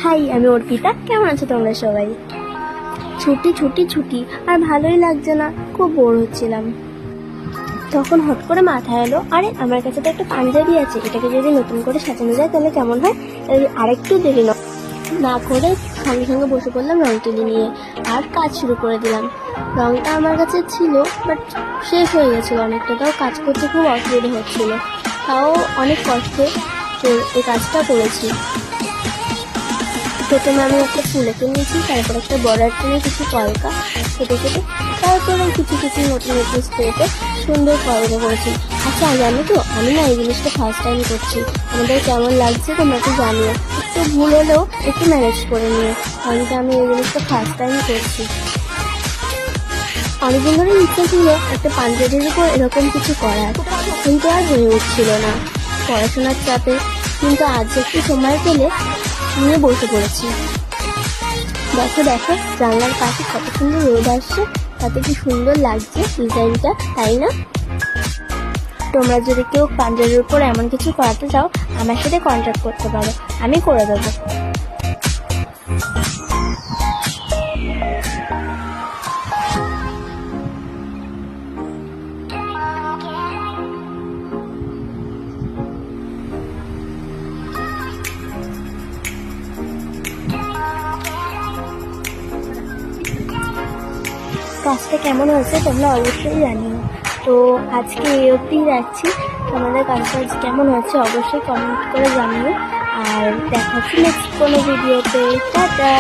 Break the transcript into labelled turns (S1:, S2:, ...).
S1: High, আমি অর্পিতা। কেমন আছো তোমরা সবাই? ছুটি ছুটি ছুটি আর ভালোই লাগছে না, খুব বোর হচ্ছিলাম। তখন হট করে মাথায় এলো, আরে আমার কাছে তো একটা পাঞ্জাবি আছে, এটাকে যদি নতুন করে সাজানো যায় তাহলে কেমন হয়। আরেকটু দেরি না করে সঙ্গে সঙ্গে বসে পড়লাম রং তুলি নিয়ে আর কাজ শুরু করে দিলাম। রংটা আমার কাছে ছিল বাট শেষ হয়ে গেছিলো অনেকটা, তাও কাজ করতে খুব অসুবিধা হচ্ছিল। তাও অনেক কষ্টে এই কাজটা করেছি। প্রথমে আমি একটা ফুল এঁকে নিয়েছি, তারপর একটা বর্ডার টেনে কিছু কলকা কেটে কেটে তারপরে কিছু কিছু নতুন নতুন স্টেপে সুন্দর কলকা করেছি। আচ্ছা জানো তো, আমি না এই জিনিসটা ফার্স্ট টাইম করছি। আমাদের কেমন লাগছে তোমরা একটু জানিও, একটু ভুল হলেও একটু ম্যানেজ করে নিও, কারণ আমি এই জিনিসটা ফার্স্ট টাইম করছি। অনেকদিন ধরে ইচ্ছে ছিল একটা পাঞ্জাবির উপর এরকম কিছু করার, কিন্তু আর হয়ে উঠছিল না পড়াশোনার চাপে। কিন্তু আজ একটু সময় পেলে নিয়ে বসে পড়েছি। দেখো দেখো, জানলার পাশে কত সুন্দর রোদ আসছে, তাতে কি সুন্দর লাগছে ডিজাইনটা, তাই না? তোমরা যদি কেউ পাঞ্জাবির উপর এমন কিছু করাতে চাও, আমার সাথে কন্ট্যাক্ট করতে পারো, আমি করে দেবো। কাজটা কেমন হয়েছে তোমরা অবশ্যই জানিও। তো আজকে এই অবধি যাচ্ছি, তোমাদের কাজটা কেমন হয়েছে অবশ্যই কমেন্ট করে জানিও। আর দেখা হচ্ছে নেক্সট কোনো ভিডিওতে। টাটা।